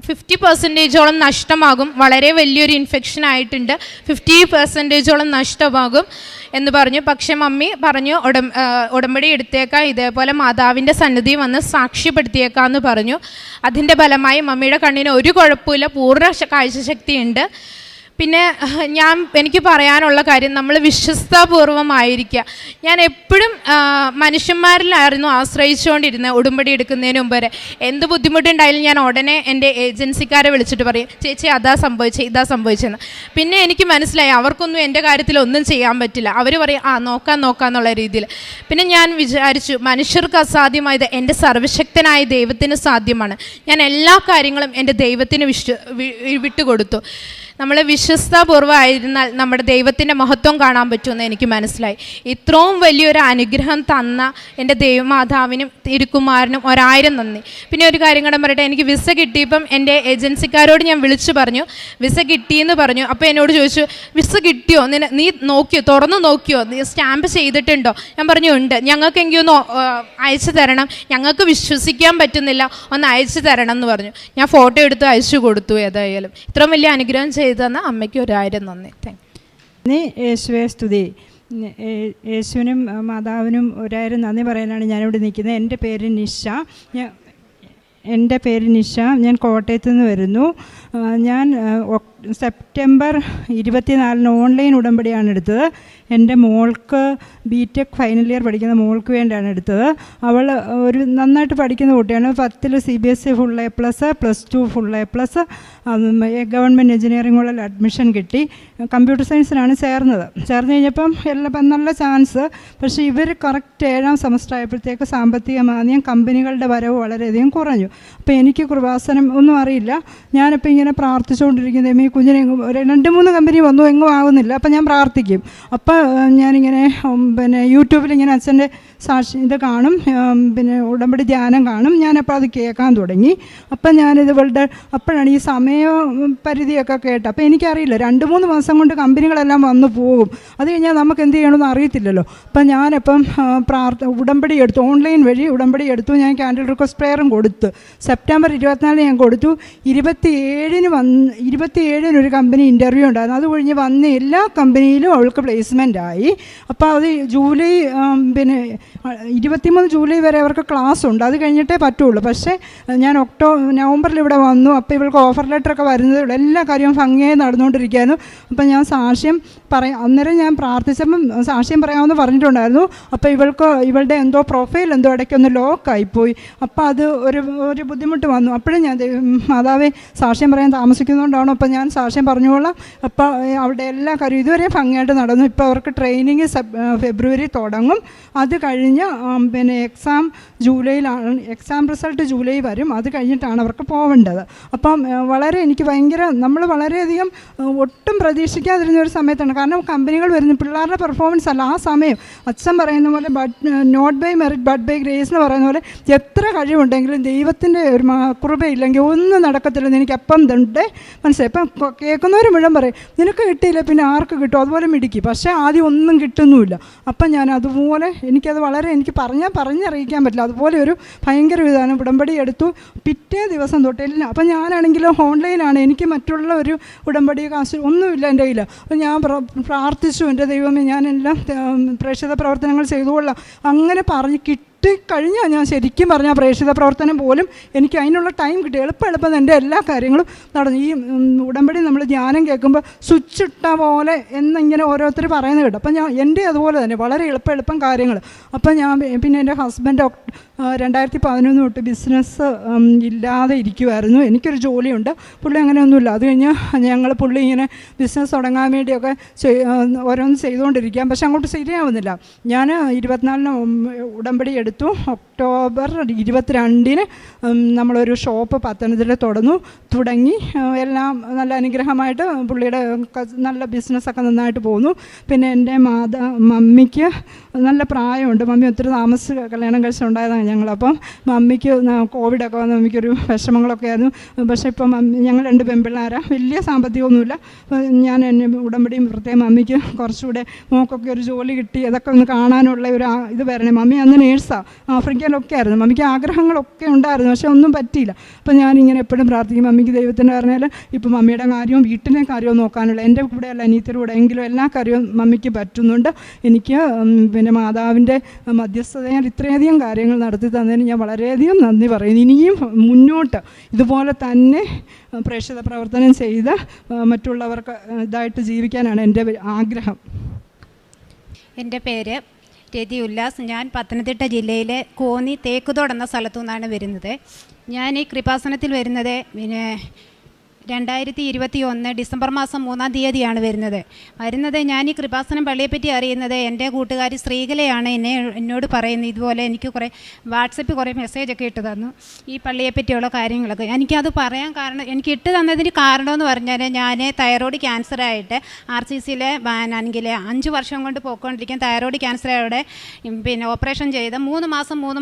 50% നഷ്ടമാകും. വളരെ വലിയൊരു ഇൻഫെക്ഷൻ ആയിട്ടുണ്ട്, 50% നഷ്ടമാകും എന്ന് പറഞ്ഞു. പക്ഷേ മമ്മി പറഞ്ഞു ഉടമ്പടി എടുത്തേക്കാം, ഇതേപോലെ മാതാവിൻ്റെ സന്നിധി വന്ന് സാക്ഷ്യപ്പെടുത്തിയേക്കാമെന്ന് പറഞ്ഞു. അതിൻ്റെ ഫലമായി മമ്മിയുടെ കണ്ണിന് ഒരു കുഴപ്പമില്ല, പൂർണ്ണ കാഴ്ചശക്തിയുണ്ട്. പിന്നെ എനിക്ക് പറയാനുള്ള കാര്യം, നമ്മൾ വിശ്വസ്താപൂർവമായിരിക്കുക. ഞാൻ എപ്പോഴും മനുഷ്യന്മാരിലായിരുന്നു ആശ്രയിച്ചുകൊണ്ടിരുന്നത് ഉടമ്പടി എടുക്കുന്നതിന് മുമ്പ് വരെ. എന്ത് ബുദ്ധിമുട്ടുണ്ടായാലും ഞാൻ ഉടനെ എൻ്റെ ഏജൻസിക്കാരെ വിളിച്ചിട്ട് പറയും, ചേച്ചി അതാ സംഭവിച്ചത് ഇതാ സംഭവിച്ചതെന്ന്. പിന്നെ എനിക്ക് മനസ്സിലായി അവർക്കൊന്നും എൻ്റെ കാര്യത്തിൽ ഒന്നും ചെയ്യാൻ പറ്റില്ല. അവർ പറയും നോക്കാമെന്നുള്ള രീതിയിൽ. പിന്നെ ഞാൻ വിചാരിച്ചു മനുഷ്യർക്ക് അസാധ്യമായത് എൻ്റെ സർവശക്തനായ ദൈവത്തിന് സാധ്യമാണ്. ഞാൻ എല്ലാ കാര്യങ്ങളും എൻ്റെ ദൈവത്തിന് വിട്ടുകൊടുത്തു. നമ്മൾ വിശ്വസ്താപൂർവ്വമായിരുന്നാൽ നമ്മുടെ ദൈവത്തിൻ്റെ മഹത്വം കാണാൻ പറ്റുമെന്ന് എനിക്ക് മനസ്സിലായി. ഇത്രയും വലിയൊരു അനുഗ്രഹം തന്ന എൻ്റെ ദൈവമാതാവിനും തിരുക്കുമാരനും 1000 നന്ദി. പിന്നെ ഒരു കാര്യം കൂടെ പറയട്ടെ, എനിക്ക് വിസ കിട്ടിയപ്പം എൻ്റെ ഏജൻസിക്കാരോട് ഞാൻ വിളിച്ചു പറഞ്ഞു വിസ കിട്ടിയെന്ന് പറഞ്ഞു. അപ്പോൾ എന്നോട് ചോദിച്ചു വിസ കിട്ടിയോ, നീ നോക്കിയോ, തുറന്നു നോക്കിയോ, നീ സ്റ്റാമ്പ് ചെയ്തിട്ടുണ്ടോ? ഞാൻ പറഞ്ഞു ഉണ്ട്. ഞങ്ങൾക്കെങ്കിലും ഒന്ന് അയച്ചു തരണം, ഞങ്ങൾക്ക് വിശ്വസിക്കാൻ പറ്റുന്നില്ല, ഒന്ന് അയച്ചു തരണം എന്ന് പറഞ്ഞു. ഞാൻ ഫോട്ടോ എടുത്ത് അയച്ചു കൊടുത്തു. ഏതായാലും ഇത്രയും വലിയ അനുഗ്രഹം ചെയ്തെന്ന് അമ്മയ്ക്ക് 1000 നന്ദി. യേശുവേ സ്തുതി. യേശുവിനും മാതാവിനും 1000 നന്ദി പറയാനാണ് ഞാനിവിടെ നിൽക്കുന്നത്. എൻ്റെ പേര് നിഷ. ഞാൻ കോട്ടയത്തു നിന്ന് വരുന്നു. ഞാൻ സെപ്റ്റംബർ 24 ഓൺലൈൻ ഉടമ്പടിയാണ് എടുത്തത്. എൻ്റെ മോൾക്ക് ബിടെക് ഫൈനൽ ഇയർ പഠിക്കുന്ന മോൾക്ക് വേണ്ടിയാണ് എടുത്തത്. അവൾ ഒരു നന്നായിട്ട് പഠിക്കുന്ന കുട്ടിയാണ്. 10ൽ CBSE full A+, +2 full A+, government engineering കോളേജിൽ അഡ്മിഷൻ കിട്ടി. കമ്പ്യൂട്ടർ സയൻസിനാണ് ചേർന്ന് കഴിഞ്ഞപ്പം നല്ല ചാൻസ്. പക്ഷേ ഇവർ കറക്റ്റ് 7ാം സെമസ്റ്റർ ആയപ്പോഴത്തേക്ക് സാമ്പത്തിക മാന്ദ്യം, കമ്പനികളുടെ വരവ് വളരെയധികം കുറഞ്ഞു. അപ്പോൾ എനിക്ക് കൃപാസനം ഒന്നും അറിയില്ല. ഞാനിപ്പോൾ ഇങ്ങനെ പ്രാർത്ഥിച്ചുകൊണ്ടിരിക്കുന്നത് ഈ കുഞ്ഞിനെ 2-3 കമ്പനി വന്നു, എങ്ങും ആകുന്നില്ല. അപ്പം ഞാൻ പ്രാർത്ഥിക്കും. അപ്പോൾ ഞാനിങ്ങനെ യൂട്യൂബിൽ ഇങ്ങനെ അച്ഛൻ്റെ സാക്ഷി ഇത് കാണും, പിന്നെ ഉടമ്പടി ധ്യാനം കാണും. ഞാനപ്പോൾ അത് കേൾക്കാൻ തുടങ്ങി. അപ്പം ഞാനിത് അപ്പോഴാണ് ഈ സമയപരിധിയൊക്കെ കേട്ടത്. അപ്പോൾ എനിക്കറിയില്ല, 2-3 മാസം കൊണ്ട് കമ്പനികളെല്ലാം വന്നു പോകും. അത് കഴിഞ്ഞാൽ നമുക്ക് എന്ത് ചെയ്യണമെന്ന് അറിയത്തില്ലല്ലോ. അപ്പം ഞാനിപ്പം ഉടമ്പടി എടുത്തു, ഓൺലൈൻ വഴി ഉടമ്പടി എടുത്തു. ഞാൻ ക്യാൻഡിൽ റിക്വസ്റ്റ് പ്രെയറും കൊടുത്തു. സെപ്റ്റംബർ 24 ഞാൻ കൊടുത്തു. 27 ഒരു കമ്പനി ഇൻ്റർവ്യൂ ഉണ്ടായിരുന്നു. അത് കഴിഞ്ഞ് വന്ന എല്ലാ കമ്പനിയിലും അവൾക്ക് പ്ലേസ്മെൻ്റ് ആയി. അപ്പോൾ അത് ജൂലൈ 23 ജൂലൈ വരെ അവർക്ക് ക്ലാസ് ഉണ്ട്. അത് കഴിഞ്ഞിട്ടേ പറ്റുള്ളൂ. പക്ഷേ ഞാൻ നവംബറിൽ ഇവിടെ വന്നു. അപ്പോൾ ഇവൾക്ക് ഓഫർ ലെറ്ററൊക്കെ വരുന്നതേ ഉള്ളൂ. എല്ലാ കാര്യവും ഭംഗിയായി നടന്നുകൊണ്ടിരിക്കുകയായിരുന്നു. അപ്പം ഞാൻ സാക്ഷ്യം അന്നേരം ഞാൻ പ്രാർത്ഥിച്ചപ്പം സാക്ഷ്യം പറയാമെന്ന് പറഞ്ഞിട്ടുണ്ടായിരുന്നു. അപ്പോൾ ഇവളുടെ എന്തോ പ്രൊഫൈൽ എന്തോ ഇടയ്ക്കൊന്ന് ലോക്കായിപ്പോയി. അപ്പോൾ അത് ഒരു ബുദ്ധിമുട്ട് വന്നു. അപ്പോഴും ഞാൻ മാതാവേ സാക്ഷ്യം പറയാൻ താമസിക്കുന്നതുകൊണ്ടാണോ? അപ്പോൾ ഞാൻ സാക്ഷ്യം പറഞ്ഞോളാം. അപ്പോൾ അവിടെ എല്ലാ കാര്യവും ഇതുവരെ ഭംഗിയായിട്ട് നടന്നു. ഇപ്പോൾ അവർക്ക് ട്രെയിനിങ് ഫെബ്രുവരി തുടങ്ങും. അത് കഴിഞ്ഞ് എക്സാം റിസൾട്ട് ജൂലൈ വരും. അത് കഴിഞ്ഞിട്ടാണ് അവർക്ക് പോവേണ്ടത്. അപ്പം എനിക്ക് നമ്മൾ വളരെയധികം ഒട്ടും പ്രതീക്ഷിക്കാതിരുന്ന ഒരു സമയത്താണ്. കാരണം കമ്പനികൾ വരുന്നു, പിള്ളേരുടെ പെർഫോമൻസ് അല്ല ആ സമയം. അച്ഛൻ പറയുന്ന പോലെ not by merit but by grace എന്ന് പറയുന്ന പോലെ എത്ര കഴിവുണ്ടെങ്കിലും ദൈവത്തിൻ്റെ ഒരു കൃപയില്ലെങ്കിൽ ഒന്നും നടക്കത്തില്ലെന്ന് എനിക്ക് അപ്പം തന്നെ മനസ്സിലായി. ഇപ്പം കേൾക്കുന്നവർ മുഴുവൻ പറയും നിനക്ക് കിട്ടിയില്ല പിന്നെ ആർക്ക് കിട്ടും, അതുപോലെ മിടിക്കും. പക്ഷേ ആദ്യം ഒന്നും കിട്ടുന്നുമില്ല. അപ്പം ഞാൻ അതുപോലെ എനിക്കത് വളരെ എനിക്ക് പറഞ്ഞറിയിക്കാൻ പറ്റില്ല. അതുപോലെ ഒരു ഭയങ്കര ഇതാണ്. ഉടമ്പടി എടുത്തു, പിറ്റേ ദിവസം തൊട്ട് എല്ലാം. അപ്പം ഞാനാണെങ്കിലും ഓൺലൈനാണ്, എനിക്ക് മറ്റുള്ള ഒരു ഉടമ്പടി കാശ് ഒന്നുമില്ല എൻ്റെ കയ്യിൽ. അപ്പോൾ ഞാൻ പ്രാർത്ഥിച്ചു, എൻ്റെ ദൈവമേ ഞാനെല്ലാം പ്രേക്ഷിത പ്രവർത്തനങ്ങൾ ചെയ്തുകൊള്ളാം അങ്ങനെ പറഞ്ഞ് കിട്ടിക്കഴിഞ്ഞാൽ ഞാൻ ശരിക്കും പറഞ്ഞാൽ പ്രേക്ഷിത പ്രവർത്തനം പോലും എനിക്ക് അതിനുള്ള ടൈം കിട്ടി. എളുപ്പം എൻ്റെ എല്ലാ കാര്യങ്ങളും നടന്നു. ഈ ഉടമ്പടി നമ്മൾ ധ്യാനം കേൾക്കുമ്പോൾ സ്വിച്ച് ഇട്ട പോലെ എന്നിങ്ങനെ ഓരോരുത്തർ പറയുന്നത് കേട്ടോ. അപ്പം എൻ്റെ അതുപോലെ തന്നെ വളരെ എളുപ്പം കാര്യങ്ങൾ. അപ്പം പിന്നെ എൻ്റെ ഹസ്ബൻഡ് 2011 തൊട്ട് ബിസിനസ് ഇല്ലാതെ ഇരിക്കുമായിരുന്നു. എനിക്കൊരു ജോലിയുണ്ട്, പുള്ളി അങ്ങനെയൊന്നുമില്ല. അത് കഴിഞ്ഞ് പുള്ളി ഇങ്ങനെ ബിസിനസ് തുടങ്ങാൻ വേണ്ടിയൊക്കെ ഓരോന്ന് ചെയ്തുകൊണ്ടിരിക്കാം. പക്ഷെ അങ്ങോട്ട് ശരിയാവുന്നില്ല. ഞാൻ 24-ന് ഉടമ്പടി എടുത്തു. ഒക്ടോബർ 22-ന് നമ്മളൊരു ഷോപ്പ് പത്തനംതിട്ട തുടങ്ങി. എല്ലാം നല്ല അനുഗ്രഹമായിട്ട് പുള്ളിയുടെ നല്ല ബിസിനസ്സൊക്കെ നന്നായിട്ട് പോകുന്നു. പിന്നെ എൻ്റെ മമ്മിക്ക് നല്ല പ്രായമുണ്ട്. മമ്മി ഒത്തിരി താമസിച്ച് കല്യാണം കഴിച്ചുണ്ടായതാണ് ഞങ്ങളപ്പം. മമ്മിക്ക് കോവിഡൊക്കെ വന്ന് മമ്മിക്കൊരു വിഷമങ്ങളൊക്കെ ആയിരുന്നു. പക്ഷേ ഇപ്പം ഞങ്ങൾ 2 പെൺപിള്ളേരാണ്, വലിയ സാമ്പത്തികമൊന്നുമില്ല. ഞാൻ എന്നെ ഉടമ്പടിയും പ്രത്യേകം മമ്മിക്ക് കുറച്ചുകൂടെ മോക്കൊക്കെ ഒരു ജോലി കിട്ടി അതൊക്കെ ഒന്ന് കാണാനുള്ള ഒരു ഇത് വരണേ. മമ്മി അന്ന് നേഴ്സാണ്, ആഫ്രിക്കയിലൊക്കെ ആയിരുന്നു. മമ്മിക്ക് ആഗ്രഹങ്ങളൊക്കെ ഉണ്ടായിരുന്നു, പക്ഷേ ഒന്നും പറ്റിയില്ല. അപ്പം ഞാനിങ്ങനെ എപ്പോഴും പ്രാർത്ഥിക്കും, മമ്മിക്ക് ദൈവത്തിൻ്റെ പറഞ്ഞാൽ ഇപ്പം മമ്മിയുടെ കാര്യവും വീട്ടിലെ കാര്യവും നോക്കാനുള്ള, എൻ്റെ കൂടെ അല്ല അനിയത്തിയുടെ കൂടെ എങ്കിലും എല്ലാ കാര്യവും മമ്മിക്ക് പറ്റുന്നുണ്ട്. എനിക്ക് പിന്നെ മാതാവിൻ്റെ മധ്യസ്ഥതയാൽ ഇത്രയധികം കാര്യങ്ങൾ നടത്തി തന്നതിന് ഞാൻ വളരെയധികം നന്ദി പറയുന്നു. ഇനിയും മുന്നോട്ട് ഇതുപോലെ തന്നെ പ്രേക്ഷിത പ്രവർത്തനം ചെയ്ത് മറ്റുള്ളവർക്ക് ഇതായിട്ട് ജീവിക്കാനാണ് എൻ്റെ ആഗ്രഹം. എൻ്റെ പേര് രതി ഉല്ലാസ്. ഞാൻ പത്തനംതിട്ട ജില്ലയിലെ കോന്നി തേക്കുതോട് എന്ന സ്ഥലത്തു നിന്നാണ് വരുന്നത്. ഞാൻ ഈ കൃപാസനത്തിൽ വരുന്നത് 2021 ഡിസംബർ മാസം 3-ാം തീയതിയാണ് വരുന്നത്. ഞാൻ ഈ കൃപാസനം പള്ളിയെപ്പറ്റി അറിയുന്നത് എൻ്റെ കൂട്ടുകാരി ശ്രീകലയാണ് എന്നോട് പറയുന്നത്. ഇതുപോലെ എനിക്ക് വാട്സപ്പിൽ കുറേ മെസ്സേജൊക്കെ ഇട്ട് തന്നു ഈ പള്ളിയെപ്പറ്റിയുള്ള കാര്യങ്ങളൊക്കെ. എനിക്കത് പറയാൻ കാരണം, എനിക്ക് ഇട്ട് തന്നതിന് കാരണമെന്ന് പറഞ്ഞാൽ ഞാൻ തൈറോയ്ഡ് ക്യാൻസറായിട്ട് RCCയിലെ ആണെങ്കിൽ 5 വർഷം കൊണ്ട് പോയിക്കൊണ്ടിരിക്കുന്ന തൈറോയ്ഡ് ക്യാൻസറോടെ പിന്നെ ഓപ്പറേഷൻ ചെയ്ത് 3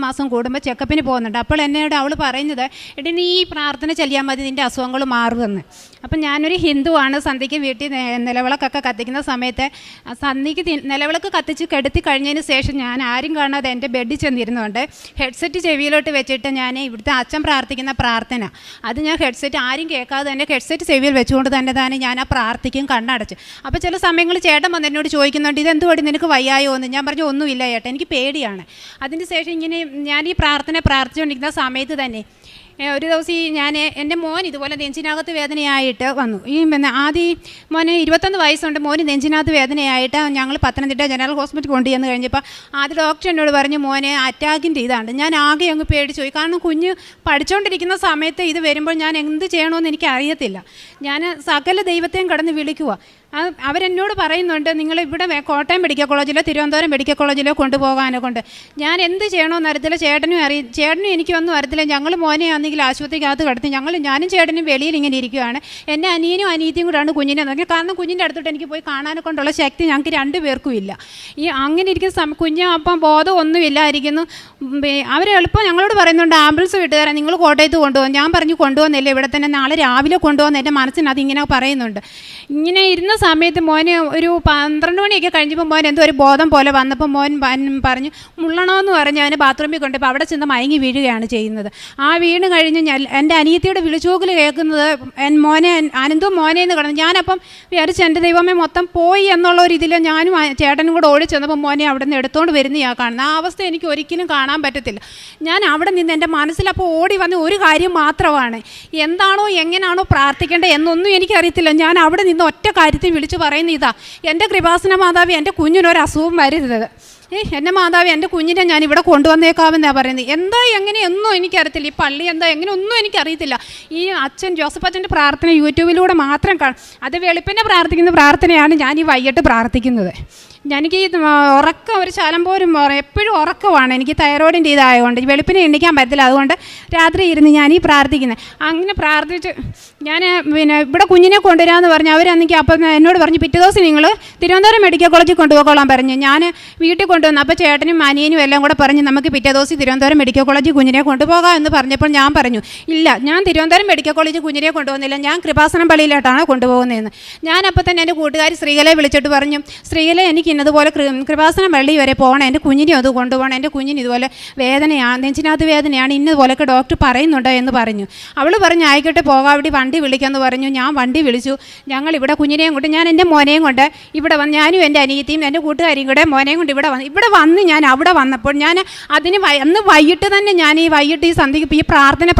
മാസം കൂടുമ്പോൾ ചെക്കപ്പിന് പോകുന്നുണ്ട്. അപ്പോൾ എന്നോട് അവൾ പറയുന്നത്, എടി നീ ഈ പ്രാർത്ഥന ചെല്ലിയാൽ മതി, നിൻ്റെ അസുഖങ്ങൾ മാറുമെന്ന്. അപ്പം ഞാനൊരു ഹിന്ദുവാണ്. സന്ധ്യയ്ക്ക് വീട്ടിൽ നിലവിളക്കൊക്കെ കത്തിക്കുന്ന സമയത്ത് സന്ധ്യയ്ക്ക് നിലവിളക്ക് കത്തിച്ച് കെടുത്തി കഴിഞ്ഞതിന് ശേഷം ഞാൻ ആരും കാണാതെ എൻ്റെ ബെഡിൽ ചെന്നിരുന്നുകൊണ്ട് ഹെഡ്സെറ്റ് ചെവിയിലോട്ട് വെച്ചിട്ട് ഞാൻ ഇവിടുത്തെ അച്ഛൻ പ്രാർത്ഥിക്കുന്ന പ്രാർത്ഥന അത് ഞാൻ ഹെഡ്സെറ്റ് ആരും കേൾക്കാതെ തന്നെ ഹെഡ്സെറ്റ് ചെവിയിൽ വെച്ചുകൊണ്ട് തന്നെ ഞാൻ ആ പ്രാർത്ഥിക്കും കണ്ണടച്ച്. അപ്പോൾ ചില സമയങ്ങളിൽ ചേട്ടൻ വന്ന് എന്നോട് ചോദിക്കുന്നുണ്ട്, ഇതെന്തുകൊണ്ട് നിനക്ക് വയ്യായോ എന്ന്. ഞാൻ പറഞ്ഞു ഒന്നുമില്ല ചേട്ടാ, എനിക്ക് പേടിയാണ്. അതിന് ശേഷം ഇങ്ങനെ ഞാൻ ഈ പ്രാർത്ഥന പ്രാർത്ഥിച്ചുകൊണ്ടിരിക്കുന്ന സമയത്ത് തന്നെ ഒരു ദിവസം എൻ്റെ മോൻ ഇതുപോലെ നെഞ്ചിനകത്ത് വേദനയായിട്ട് വന്നു. ആദ്യം മോന് 21 വയസ്സുണ്ട്. മോന് നെഞ്ചിനകത്ത് വേദനയായിട്ട് ഞങ്ങൾ പത്തനംതിട്ട ജനറൽ ഹോസ്പിറ്റൽ കൊണ്ടുചെന്ന് കഴിഞ്ഞപ്പോൾ ആദ്യം ഡോക്ടർ എന്നോട് പറഞ്ഞു, മോനെ അറ്റാക്കിൻ്റെ ഇതാണ്. ഞാൻ ആകെ അങ്ങ് പേടിച്ചു പോയി. കാരണം കുഞ്ഞ് പഠിച്ചുകൊണ്ടിരിക്കുന്ന സമയത്ത് ഇത് വരുമ്പോൾ ഞാൻ എന്ത് ചെയ്യണമെന്ന് എനിക്ക് അറിയത്തില്ല. ഞാൻ സകല ദൈവത്തെയും കടന്ന് വിളിക്കുക. അവരെന്നോട് പറയുന്നുണ്ട്, നിങ്ങൾ ഇവിടെ കോട്ടയം മെഡിക്കൽ കോളേജിലോ തിരുവനന്തപുരം മെഡിക്കൽ കോളേജിലോ കൊണ്ടുപോകാനെ കൊണ്ട്. ഞാൻ എന്ത് ചെയ്യണമെന്ന് അറിയത്തില്ല. ചേട്ടനും എനിക്കൊന്നും അറിയത്തില്ല. ഞങ്ങൾ മോനെ ആണെങ്കിൽ ആശുപത്രിക്കകത്ത് കിടത്തി ഞാനും ചേട്ടനും വെളിയിൽ ഇങ്ങനെ ഇരിക്കുകയാണ്. എൻ്റെ അനിയനും അനിയത്തിയും കൂടെയാണ് കുഞ്ഞിനെ നോക്കി. കാരണം കുഞ്ഞിൻ്റെ അടുത്തോട്ട് എനിക്ക് പോയി കാണാനെ കൊണ്ടുള്ള ശക്തി ഞങ്ങൾക്ക് 2 പേർക്കും ഇല്ല. അങ്ങനെ ഇരിക്കുന്ന കുഞ്ഞ് അപ്പം ബോധം ഒന്നുമില്ലായിരിക്കുന്നു. അവരെളുപ്പം ഞങ്ങളോട് പറയുന്നുണ്ട്, ആംബുലൻസ് വിട്ടുതരാം, നിങ്ങൾ കോട്ടയത്ത് കൊണ്ടുപോകും. ഞാൻ പറഞ്ഞു കൊണ്ടുപോകുന്നില്ല, ഇവിടെ തന്നെ നാളെ രാവിലെ കൊണ്ടുപോകുന്ന എൻ്റെ മനസ്സിനത് ഇങ്ങനെ പറയുന്നുണ്ട്. ഇങ്ങനെ ഇരുന്ന സമയത്ത് മോന് ഒരു 12 മണിയൊക്കെ കഴിഞ്ഞപ്പോൾ മോൻ എന്തോ ഒരു ബോധം പോലെ വന്നപ്പോൾ മോൻ പറഞ്ഞു മുള്ളണമെന്ന് പറഞ്ഞ് അവന് ബാത്റൂമിൽ കൊണ്ടുപോയി അവിടെ ചെന്ന് മയങ്ങി വീഴുകയാണ് ചെയ്യുന്നത്. ആ വീണ് കഴിഞ്ഞ് എൻ്റെ അനിയത്തിയുടെ വിളിച്ചോക്കൽ കേൾക്കുന്നത് മോനെ അനന്തവും മോനെ എന്ന് കിടന്നു. ഞാനപ്പം വിചാരിച്ച് എൻ്റെ ദൈവമേ മൊത്തം പോയി എന്നുള്ള ഒരു ഇതിൽ ഞാനും ചേട്ടനും കൂടെ ഓടി ചെന്നപ്പോൾ മോനെ അവിടെ നിന്ന് എടുത്തുകൊണ്ട് വരുന്നതാണ് കാണുന്നത്. ആ അവസ്ഥ എനിക്ക് ഒരിക്കലും കാണാൻ പറ്റത്തില്ല. ഞാൻ അവിടെ നിന്ന് എൻ്റെ മനസ്സിലപ്പോൾ ഓടി വന്ന ഒരു കാര്യം മാത്രമാണ്, എന്താണോ എങ്ങനെയാണോ പ്രാർത്ഥിക്കേണ്ടത് എന്നൊന്നും എനിക്കറിയത്തില്ല. ഞാൻ അവിടെ നിന്ന് ഒറ്റ കാര്യത്തിൽ വിളിച്ച് പറയുന്ന ഇതാ, എൻ്റെ കൃപാസന മാതാവ് എൻ്റെ കുഞ്ഞിനൊരു അസുഖം വരരുത്. എൻ്റെ മാതാവ് എൻ്റെ കുഞ്ഞിനെ ഞാൻ ഇവിടെ കൊണ്ടുവന്നേക്കാമെന്നാണ് പറയുന്നത്. എന്താ എങ്ങനെ ഒന്നും എനിക്കറിയത്തില്ല. ഈ പള്ളി എന്താ എങ്ങനെ ഒന്നും എനിക്കറിയത്തില്ല. ഈ അച്ഛൻ ജോസഫ് അച്ഛൻ്റെ പ്രാർത്ഥന യൂട്യൂബിലൂടെ മാത്രം അത് വെളുപ്പിനെ പ്രാർത്ഥിക്കുന്ന പ്രാർത്ഥനയാണ് ഞാൻ ഈ വൈകിട്ട് പ്രാർത്ഥിക്കുന്നത്. എനിക്ക് ഉറക്കം ഒരു ശലം പോലും എപ്പോഴും ഉറക്കമാണ്. എനിക്ക് തൈറോയിഡിൻ്റെ ഇതായതുകൊണ്ട് വെളുപ്പിനെ എണ്ണിക്കാൻ പറ്റില്ല. അതുകൊണ്ട് രാത്രി ഇരുന്ന് ഞാൻ ഈ പ്രാർത്ഥിക്കുന്നത്. അങ്ങനെ പ്രാർത്ഥിച്ച് ഞാൻ പിന്നെ ഇവിടെ കുഞ്ഞിനെ കൊണ്ടുവരാമെന്ന് പറഞ്ഞു. അവരാണെങ്കിൽ അപ്പം എന്നോട് പറഞ്ഞു പിറ്റേ ദിവസം നിങ്ങൾ തിരുവനന്തപുരം മെഡിക്കൽ കോളേജിൽ കൊണ്ടുപോയിക്കോളാൻ പറഞ്ഞു. ഞാൻ വീട്ടിൽ കൊണ്ടുവന്നു. അപ്പോൾ ചേട്ടനും അനിയനും എല്ലാം കൂടെ പറഞ്ഞ് നമുക്ക് പിറ്റേ ദിവസം തിരുവനന്തപുരം മെഡിക്കൽ കോളേജിൽ കുഞ്ഞിനെ കൊണ്ടുപോകാം എന്ന് പറഞ്ഞപ്പോൾ ഞാൻ പറഞ്ഞു ഇല്ല, ഞാൻ തിരുവനന്തപുരം മെഡിക്കൽ കോളേജിൽ കുഞ്ഞിനെ കൊണ്ടുപോകുന്നില്ല, ഞാൻ കൃപാസനം പള്ളിയിലോട്ടാണ് കൊണ്ടുപോകുന്നതെന്ന്. ഞാനപ്പോൾ തന്നെ എൻ്റെ കൂട്ടുകാരി ശ്രീകലയെ വിളിച്ചിട്ട് പറഞ്ഞു, ശ്രീകല എനിക്ക് ഇന്നതുപോലെ കൃപാസനം പള്ളി വരെ പോകണം, എൻ്റെ കുഞ്ഞിനെ അത് കൊണ്ടുപോകണം, എൻ്റെ കുഞ്ഞിന് ഇതുപോലെ വേദനയാണ്, നെഞ്ചിനകത്ത് വേദനയാണ്, ഇന്നതുപോലൊക്കെ ഡോക്ടർ പറയുന്നുണ്ട് എന്ന് പറഞ്ഞു. അവൾ പറഞ്ഞു ആയിക്കോട്ടെ പോകാം, അവിടെ വണ്ടി വിളിക്കാമെന്ന് പറഞ്ഞു. ഞാൻ വണ്ടി വിളിച്ചു. ഞങ്ങൾ ഇവിടെ കുഞ്ഞിനെയും കൊണ്ട്, ഞാൻ എൻ്റെ മോനെയും കൊണ്ട് ഇവിടെ വന്ന്, ഞാനും എൻ്റെ അനിയത്തിയും എൻ്റെ കൂട്ടുകാരിയും കൂടെ മോനെയും കൊണ്ട് ഇവിടെ വന്ന് ഞാൻ അവിടെ വന്നപ്പോൾ ഞാൻ അന്ന് വൈകിട്ട് തന്നെ ഞാൻ വൈകിട്ട് ഈ സന്ധ്യയ്ക്ക് ഈ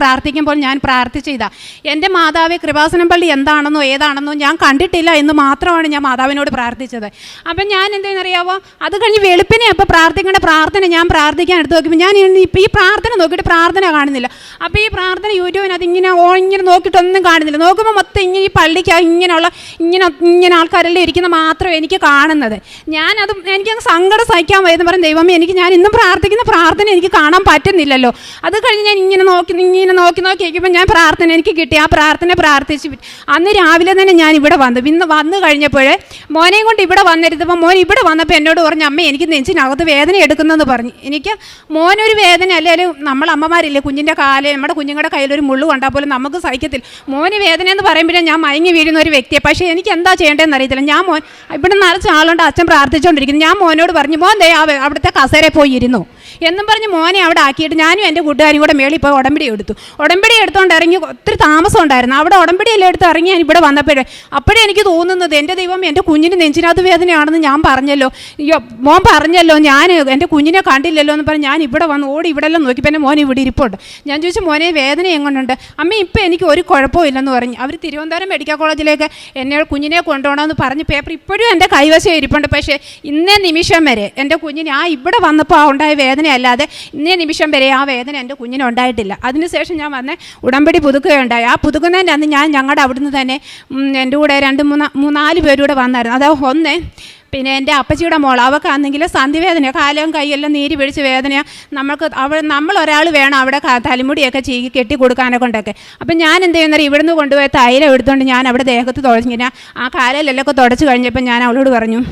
പ്രാർത്ഥിക്കുമ്പോൾ ഞാൻ പ്രാർത്ഥിച്ചതാ, എൻ്റെ മാതാവേ കൃപാസനം പള്ളി എന്താണെന്നോ ഏതാണെന്നോ ഞാൻ കണ്ടിട്ടില്ല എന്ന് മാത്രമാണ് ഞാൻ മാതാവിനോട് പ്രാർത്ഥിച്ചത്. അപ്പം ഞാൻ എന്താണെന്നറിയാമോ, അത് കഴിഞ്ഞ് വെളുപ്പിനെ അപ്പോൾ പ്രാർത്ഥിക്കേണ്ട പ്രാർത്ഥന ഞാൻ പ്രാർത്ഥിക്കാൻ എടുത്ത് നോക്കിയപ്പോൾ ഞാൻ ഇപ്പോൾ ഈ പ്രാർത്ഥന നോക്കിയിട്ട് പ്രാർത്ഥന കാണുന്നില്ല. അപ്പോൾ ഈ പ്രാർത്ഥന യൂട്യൂബിനകത്ത് ഇങ്ങനെ നോക്കിയിട്ടൊന്നും കാണുന്നില്ല. നോക്കുമ്പോൾ മൊത്തം ഇങ്ങനെ ഈ പള്ളിക്ക് ഇങ്ങനെ ആൾക്കാരെല്ലാം ഇരിക്കുന്ന മാത്രമേ എനിക്ക് കാണുന്നത്. ഞാനത് എനിക്കങ്ങ് സങ്കടം സഹിക്കാൻ വയ്യെന്ന് പറഞ്ഞ ദൈവമേ, ഞാൻ ഇന്നും പ്രാർത്ഥിക്കുന്ന പ്രാർത്ഥന എനിക്ക് കാണാൻ പറ്റുന്നില്ലല്ലോ. അത് കഴിഞ്ഞ് ഞാൻ ഇങ്ങനെ നോക്കി നോക്കിയപ്പോൾ ഞാൻ പ്രാർത്ഥന എനിക്ക് കിട്ടി. ആ പ്രാർത്ഥന പ്രാർത്ഥിച്ച് അന്ന് രാവിലെ തന്നെ ഞാൻ ഇവിടെ വന്നു കഴിഞ്ഞപ്പോൾ മോനെയും കൊണ്ട് ഇവിടെ വന്നിരുന്നപ്പോൾ മോൻ ഇവിടെ വന്നപ്പോൾ എന്നോട് പറഞ്ഞു അമ്മ എനിക്ക് നെഞ്ചിനകത്ത് വേദന എടുക്കുന്നതെന്ന് പറഞ്ഞു. എനിക്ക് മോനൊരു വേദന അല്ലെങ്കിൽ നമ്മൾ അമ്മമാരില്ലേ കുഞ്ഞിൻ്റെ നമ്മുടെ കുഞ്ഞുങ്ങളുടെ കയ്യിലൊരു മുള്ളു കണ്ടാൽ പോലും നമുക്ക് സഹിക്കത്തില്ല. മോന് വേദന എന്ന് പറയുമ്പോഴേ ഞാൻ മയങ്ങി വീഴുന്ന ഒരു വ്യക്തിയാണ്. പക്ഷേ എനിക്ക് എന്താ ചെയ്യേണ്ടതെന്ന് അറിയത്തില്ല. ഞാൻ ഇവിടെ നിറച്ച് ആളുണ്ട്, അച്ഛൻ പ്രാർത്ഥിച്ചുകൊണ്ടിരിക്കുന്നു. ഞാൻ മോനോട് പറഞ്ഞു മോൻ ദേ അവിടുത്തെ കസേരയിൽ പോയി ഇരുന്നു എന്നും പറഞ്ഞ് മോനെ അവിടെ ആക്കിയിട്ട് ഞാനും എൻ്റെ കൂട്ടുകാരും കൂടെ മേളിൽ പോയി ഉടമ്പടി എടുത്തുകൊണ്ട് ഇറങ്ങി. ഒത്തിരി താമസം ഉണ്ടായിരുന്നു അവിടെ. ഉടമ്പടിയെല്ലാം എടുത്ത് ഇറങ്ങി ഞാൻ ഇവിടെ അപ്പോഴേ എനിക്ക് തോന്നുന്നത് എൻ്റെ ദൈവം എൻ്റെ കുഞ്ഞിന് നെഞ്ചിനകത്ത് വേദനയാണെന്ന് ഞാൻ പറഞ്ഞല്ലോ, മോൻ പറഞ്ഞല്ലോ, ഞാൻ എൻ്റെ കുഞ്ഞിനെ കണ്ടില്ലല്ലോ എന്ന് പറഞ്ഞ് ഞാൻ ഇവിടെ വന്ന് ഓടി ഇവിടെ എല്ലാം നോക്കിയപ്പോൾ എൻ്റെ മോൻ ഇവിടെ ഇരിപ്പുണ്ട്. ഞാൻ ചോദിച്ചു മോനെ വേദന എങ്ങനെയുണ്ട്? അമ്മ ഇപ്പം എനിക്ക് ഒരു കുഴപ്പമില്ലെന്ന് പറഞ്ഞു. അവർ തിരുവനന്തപുരം മെഡിക്കൽ കോളേജിലേക്ക് എന്നെ കുഞ്ഞിനെ കൊണ്ടുപോകണമെന്ന് പറഞ്ഞ് പേപ്പർ ഇപ്പോഴും എൻ്റെ കൈവശം ഇരിപ്പുണ്ട്. പക്ഷേ ഇന്നേ നിമിഷം വരെ എൻ്റെ കുഞ്ഞിന് ഇവിടെ വന്നപ്പോൾ ഉണ്ടായ വേദന അല്ലാതെ ഇന്നേ നിമിഷം വരെ ആ വേദന എൻ്റെ കുഞ്ഞിന് ഉണ്ടായിട്ടില്ല. അതിനുശേഷം ഞാൻ വന്ന് ഉടമ്പടി പുതുക്കുകയുണ്ടായി. ആ പുതുക്കുന്നതിൻ്റെ അന്ന് ഞങ്ങളുടെ അവിടുന്ന് തന്നെ എൻ്റെ കൂടെ 2-3-4 പേരൂടെ വന്നായിരുന്നു. അത് ഒന്ന് പിന്നെ എൻ്റെ അപ്പച്ചിയുടെ മോൾ, അവൾക്കാണെങ്കിൽ സന്ധിവേദന, കാലും കൈയെല്ലാം നീര് പിടിച്ച് വേദന. നമ്മളൊരാൾ വേണം അവിടെ തലമുടിയൊക്കെ ചീകി കെട്ടി കൊടുക്കാനൊക്കെ കൊണ്ടൊക്കെ. അപ്പം ഞാൻ എന്ത് ചെയ്യുന്നത്, ഇവിടുന്ന് കൊണ്ടുപോയി തൈലം എടുത്തുകൊണ്ട് ഞാൻ അവിടെ ദേഹത്ത് തുടച്ചിങ്ങനെ ആ കാലിലെല്ലൊക്കെ തുടച്ച് കഴിഞ്ഞപ്പോൾ ഞാൻ അവളോട് പറഞ്ഞു